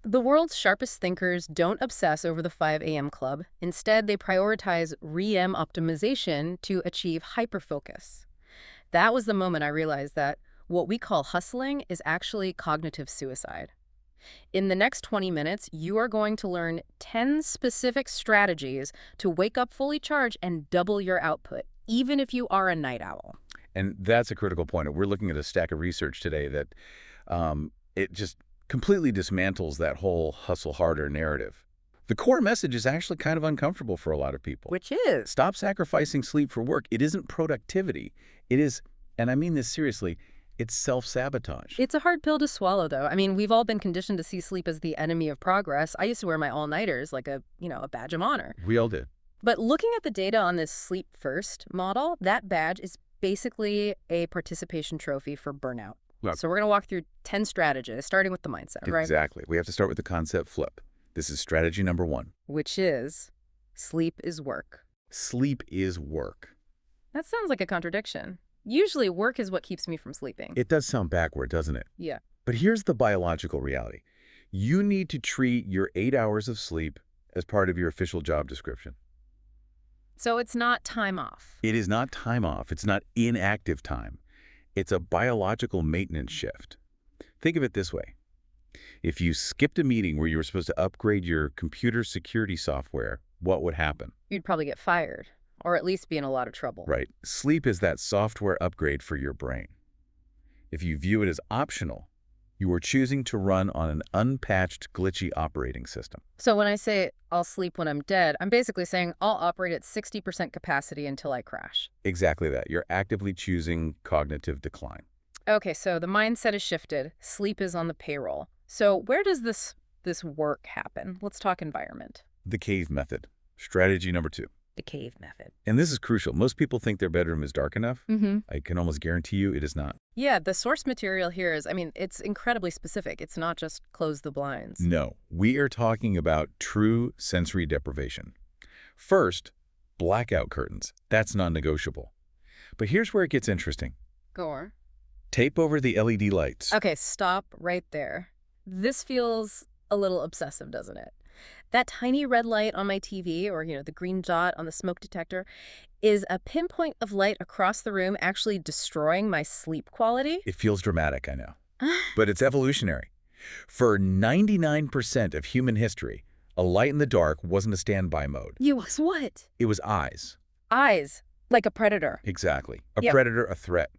The world's sharpest thinkers don't obsess over the 5 a.m. club. Instead, they prioritize REM optimization to achieve hyperfocus. That was the moment I realized that what we call hustling is actually cognitive suicide. In the next 20 minutes, you are going to learn 10 specific strategies to wake up fully charged and double your output, even if you are a night owl. And that's a critical point. We're looking at a stack of research today that it just completely dismantles that whole hustle harder narrative. The core message is actually kind of uncomfortable for a lot of people. Which is? Stop sacrificing sleep for work. It isn't productivity. It is, and I mean this seriously, it's self-sabotage. It's a hard pill to swallow, though. I mean, we've all been conditioned to see sleep as the enemy of progress. I used to wear my all-nighters like a badge of honor. We all did. But looking at the data on this sleep first model, that badge is basically a participation trophy for burnout. Look, So we're going to walk through 10 strategies, starting with the mindset, right? exactly. We have to start with the concept flip. This is strategy number 1. Which is sleep is work. Sleep is work. That sounds like a contradiction. Usually work is what keeps me from sleeping. It does sound backward, doesn't it? Yeah. But here's the biological reality. You need to treat your 8 hours of sleep as part of your official job description. So it's not time off. It is not time off. It's not inactive time. It's a biological maintenance shift. Think of it this way. If you skipped a meeting where you were supposed to upgrade your computer security software, what would happen? You'd probably get fired, or at least be in a lot of trouble. Right. Sleep is that software upgrade for your brain. If you view it as optional, you are choosing to run on an unpatched, glitchy operating system. So when I say I'll sleep when I'm dead, I'm basically saying I'll operate at 60% capacity until I crash. Exactly that. You're actively choosing cognitive decline. Okay, so the mindset is shifted. Sleep is on the payroll. So where does this work happen? Let's talk environment. The cave method. Strategy number 2. The cave method. And this is crucial. Most people think their bedroom is dark enough. I can almost guarantee you it is not. Yeah, the source material here is, it's incredibly specific. It's not just close the blinds. No, we are talking about true sensory deprivation. First, blackout curtains. That's non-negotiable. But here's where it gets interesting. Go on. Tape over the LED lights. Okay, stop right there. This feels a little obsessive, doesn't it? That tiny red light on my TV, or, the green dot on the smoke detector, is a pinpoint of light across the room actually destroying my sleep quality? It feels dramatic, I know. But it's evolutionary. For 99% of human history, a light in the dark wasn't a standby mode. You was what? It was eyes. Eyes, like a predator. Exactly. A Yep. predator, a threat.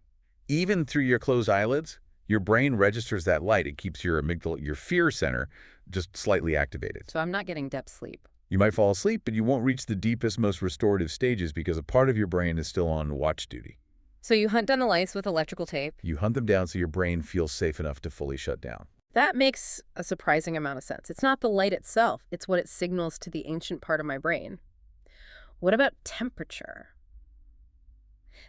Even through your closed eyelids, your brain registers that light. It keeps your amygdala, your fear center, just slightly activated. So I'm not getting depth sleep. You might fall asleep, but you won't reach the deepest, most restorative stages because a part of your brain is still on watch duty. So you hunt down the lights with electrical tape. You hunt them down so your brain feels safe enough to fully shut down. That makes a surprising amount of sense. It's not the light itself. It's what it signals to the ancient part of my brain. What about temperature?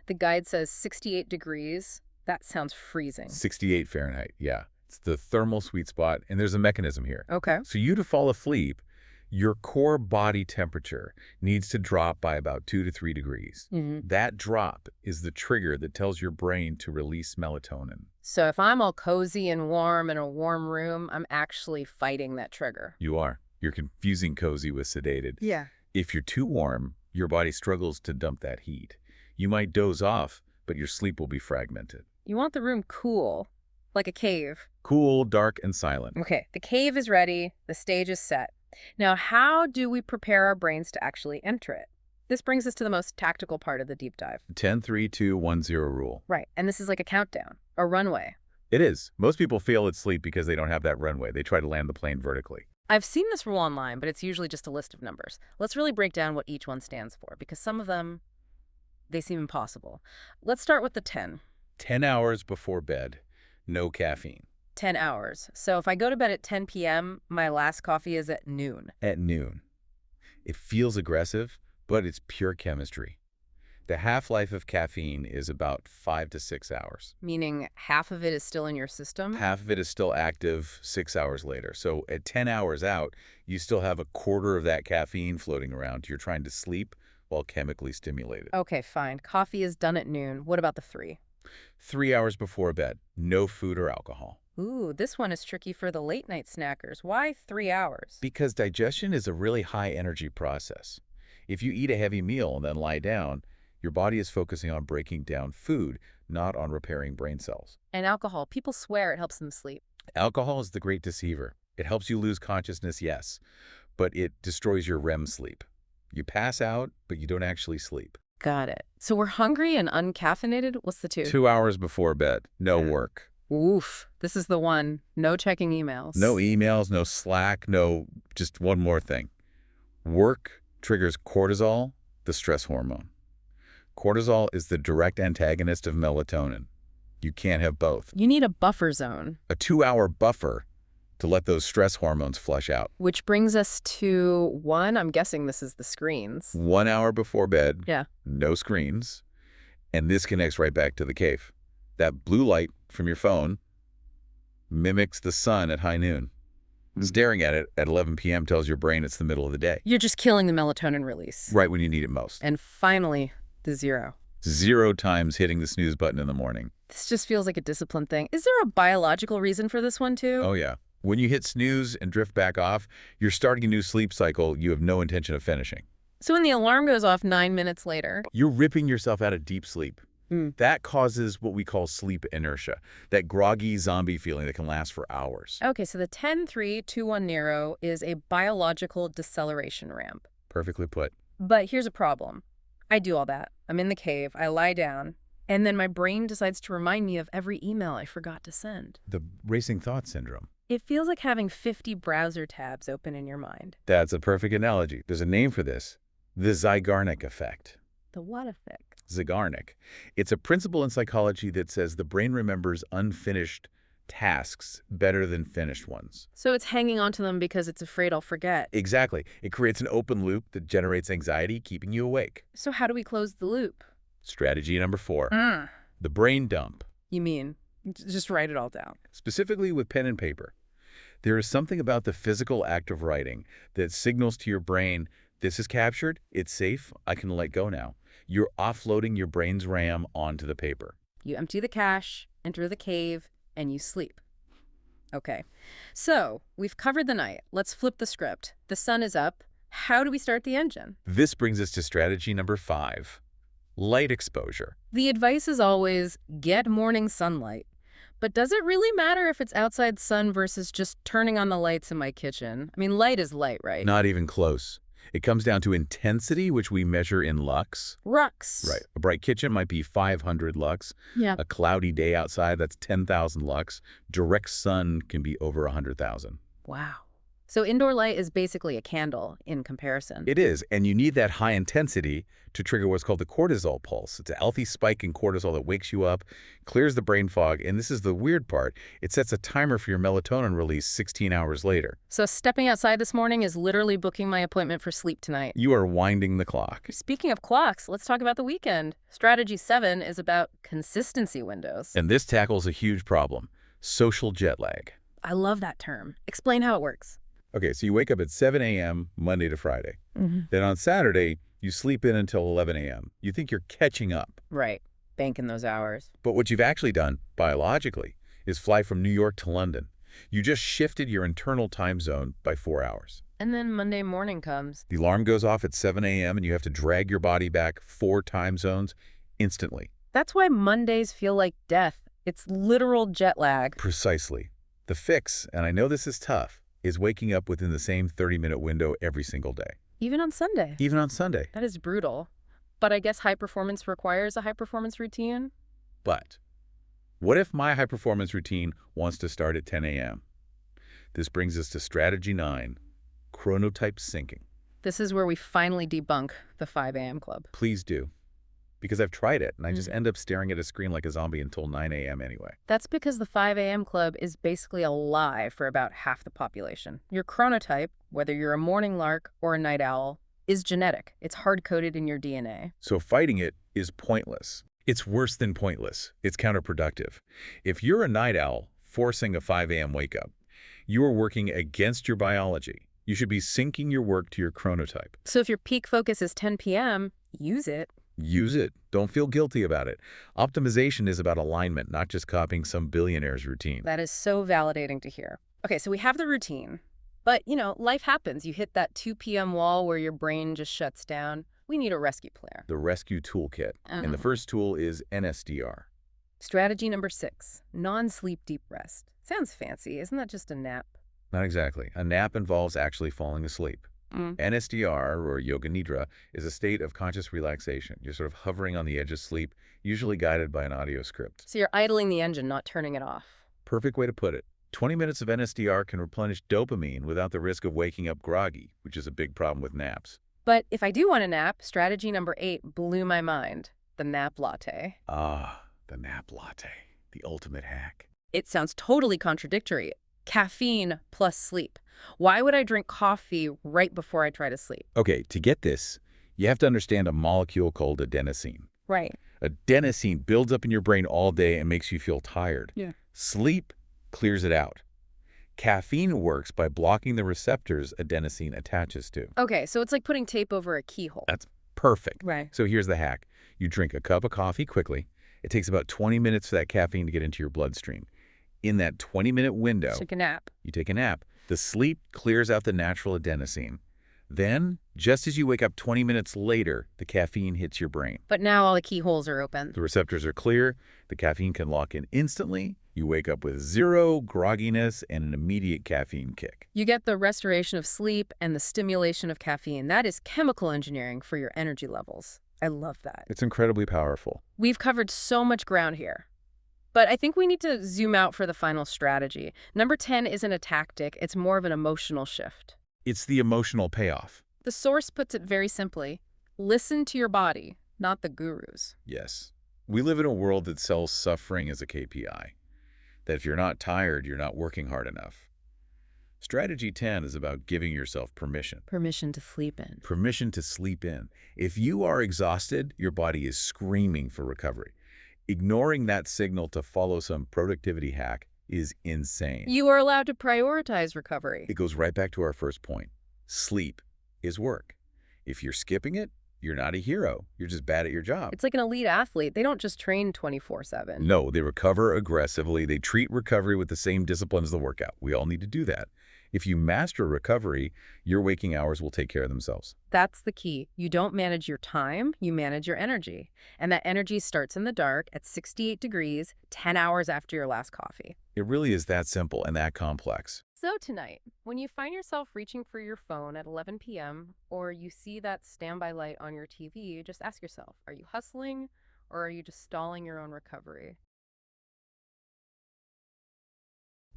The guide says 68 degrees. That sounds freezing. 68 Fahrenheit, yeah. It's the thermal sweet spot, and there's a mechanism here. Okay. So you to fall asleep, your core body temperature needs to drop by about 2 to 3 degrees. That drop is the trigger that tells your brain to release melatonin. So if I'm all cozy and warm in a warm room, I'm actually fighting that trigger. You are. You're confusing cozy with sedated. Yeah. If you're too warm, your body struggles to dump that heat. You might doze off, but your sleep will be fragmented. You want the room cool, like a cave. Cool, dark, and silent. Okay, the cave is ready. The stage is set. Now, how do we prepare our brains to actually enter it? This brings us to the most tactical part of the deep dive. 10-3-2-1-0 rule. Right, and this is like a countdown, a runway. It is. Most people fail at sleep because they don't have that runway. They try to land the plane vertically. I've seen this rule online, but it's usually just a list of numbers. Let's really break down what each one stands for, because some of them, they seem impossible. Let's start with the 10. 10 hours before bed, no caffeine. 10 hours. So if I go to bed at 10 p.m., my last coffee is at noon. At noon. It feels aggressive, but it's pure chemistry. The half-life of caffeine is about 5 to 6 hours. Meaning half of it is still in your system? Half of it is still active 6 hours later. So at 10 hours out, you still have a quarter of that caffeine floating around. You're trying to sleep while chemically stimulated. Okay, fine. Coffee is done at noon. What about the 3? 3 hours before bed, no food or alcohol. Ooh, this one is tricky for the late night snackers. Why 3 hours? Because digestion is a really high energy process. If you eat a heavy meal and then lie down, your body is focusing on breaking down food, not on repairing brain cells. And alcohol. People swear it helps them sleep. Alcohol is the great deceiver. It helps you lose consciousness, yes, but it destroys your REM sleep. You pass out, but you don't actually sleep. Got it. So we're hungry and uncaffeinated? What's the two? 2 hours before bed, no work. Oof. This is the one. No checking emails. No emails, no Slack, no, just one more thing. Work triggers cortisol, the stress hormone. Cortisol is the direct antagonist of melatonin. You can't have both. You need a buffer zone. A 2-hour buffer to let those stress hormones flush out. Which brings us to one, I'm guessing this is the screens. 1 hour before bed, Yeah. no screens, and this connects right back to the cave. That blue light from your phone mimics the sun at high noon. Staring at it at 11 p.m. tells your brain it's the middle of the day, You're just killing the melatonin release. right when you need it most. And finally, the zero. 0 times hitting the snooze button in the morning. This just feels like a discipline thing. Is there a biological reason for this one too? Oh, yeah. When you hit snooze and drift back off, you're starting a new sleep cycle you have no intention of finishing. So when the alarm goes off 9 minutes later. You're ripping yourself out of deep sleep. Mm. That causes what we call sleep inertia, that groggy zombie feeling that can last for hours. Okay, so the 10-3-2-1 Nero is a biological deceleration ramp. Perfectly put. But here's a problem. I do all that. I'm in the cave, I lie down, and then my brain decides to remind me of every email I forgot to send. The racing thought syndrome. It feels like having 50 browser tabs open in your mind. That's a perfect analogy. There's a name for this. The Zeigarnik effect. The what effect? Zeigarnik. It's a principle in psychology that says the brain remembers unfinished tasks better than finished ones. So it's hanging on to them because it's afraid I'll forget. Exactly. It creates an open loop that generates anxiety, keeping you awake. So how do we close the loop? Strategy number 4. The brain dump. You mean, just write it all down. Specifically with pen and paper. There is something about the physical act of writing that signals to your brain, this is captured, it's safe, I can let go now. You're offloading your brain's RAM onto the paper. You empty the cache, enter the cave, and you sleep. Okay, so we've covered the night. Let's flip the script. The sun is up. How do we start the engine? This brings us to strategy number 5, light exposure. The advice is always get morning sunlight. But does it really matter if it's outside sun versus just turning on the lights in my kitchen? I mean, light is light, right? Not even close. It comes down to intensity, which we measure in lux. Rux. Right. A bright kitchen might be 500 lux. Yeah. A cloudy day outside, that's 10,000 lux. Direct sun can be over 100,000. Wow. So indoor light is basically a candle in comparison. It is, and you need that high intensity to trigger what's called the cortisol pulse. It's a healthy spike in cortisol that wakes you up, clears the brain fog, and this is the weird part. It sets a timer for your melatonin release 16 hours later. So stepping outside this morning is literally booking my appointment for sleep tonight. You are winding the clock. Speaking of clocks, let's talk about the weekend. Strategy 7 is about consistency windows. And this tackles a huge problem, social jet lag. I love that term. Explain how it works. Okay, so you wake up at 7 a.m. Monday to Friday. Then on Saturday, you sleep in until 11 a.m. You think you're catching up. Right. Banking those hours. But what you've actually done, biologically, is fly from New York to London. You just shifted your internal time zone by 4 hours. And then Monday morning comes. The alarm goes off at 7 a.m. and you have to drag your body back 4 time zones instantly. That's why Mondays feel like death. It's literal jet lag. Precisely. The fix, and I know this is tough, is waking up within the same 30-minute window every single day. Even on Sunday. Even on Sunday. That is brutal. But I guess high performance requires a high performance routine. But what if my high performance routine wants to start at 10 a.m.? This brings us to strategy 9, chronotype syncing. This is where we finally debunk the 5 a.m. club. Please do. Because I've tried it, and I just end up staring at a screen like a zombie until 9 a.m. anyway. That's because the 5 a.m. club is basically a lie for about half the population. Your chronotype, whether you're a morning lark or a night owl, is genetic. It's hard-coded in your DNA. So fighting it is pointless. It's worse than pointless. It's counterproductive. If you're a night owl forcing a 5 a.m. wake-up, you are working against your biology. You should be syncing your work to your chronotype. So if your peak focus is 10 p.m., use it. Use it. Don't feel guilty about it. Optimization is about alignment, not just copying some billionaire's routine. That is so validating to hear. Okay, so we have the routine. But, life happens. You hit that 2 p.m. wall where your brain just shuts down. We need a rescue plan. The rescue toolkit. And the first tool is NSDR. Strategy number 6, non-sleep deep rest. Sounds fancy. Isn't that just a nap? Not exactly. A nap involves actually falling asleep. NSDR, or Yoga Nidra, is a state of conscious relaxation. You're sort of hovering on the edge of sleep, usually guided by an audio script. So you're idling the engine, not turning it off. Perfect way to put it. 20 minutes of NSDR can replenish dopamine without the risk of waking up groggy, which is a big problem with naps. But if I do want a nap, strategy number 8 blew my mind. The nap latte. Ah, the nap latte. The ultimate hack. It sounds totally contradictory. Caffeine plus sleep. Why would I drink coffee right before I try to sleep? Okay, to get this, you have to understand a molecule called adenosine. Right. Adenosine builds up in your brain all day and makes you feel tired. Yeah. Sleep clears it out. Caffeine works by blocking the receptors adenosine attaches to. Okay, so it's like putting tape over a keyhole. That's perfect. Right. So here's the hack. You drink a cup of coffee quickly. It takes about 20 minutes for that caffeine to get into your bloodstream. In that 20-minute window, Take a nap. you take a nap. The sleep clears out the natural adenosine. Then, just as you wake up 20 minutes later, the caffeine hits your brain. But now all the keyholes are open. The receptors are clear. The caffeine can lock in instantly. You wake up with zero grogginess and an immediate caffeine kick. You get the restoration of sleep and the stimulation of caffeine. That is chemical engineering for your energy levels. I love that. It's incredibly powerful. We've covered so much ground here. But I think we need to zoom out for the final strategy. Number 10 isn't a tactic. It's more of an emotional shift. It's the emotional payoff. The source puts it very simply. Listen to your body, not the gurus. Yes. We live in a world that sells suffering as a KPI. That if you're not tired, you're not working hard enough. Strategy 10 is about giving yourself permission. Permission to sleep in. Permission to sleep in. If you are exhausted, your body is screaming for recovery. Ignoring that signal to follow some productivity hack is insane. You are allowed to prioritize recovery. It goes right back to our first point. Sleep is work. If you're skipping it, you're not a hero. You're just bad at your job. It's like an elite athlete. They don't just train 24/7. No, they recover aggressively. They treat recovery with the same discipline as the workout. We all need to do that. If you master recovery, your waking hours will take care of themselves. That's the key. You don't manage your time, you manage your energy. And that energy starts in the dark at 68 degrees, 10 hours after your last coffee. It really is that simple and that complex. So tonight, when you find yourself reaching for your phone at 11 p.m. or you see that standby light on your TV, just ask yourself, are you hustling or are you just stalling your own recovery?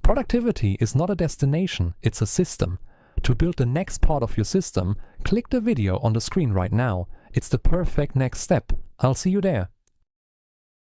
Productivity is not a destination, it's a system. To build the next part of your system, click the video on the screen right now. It's the perfect next step. I'll see you there.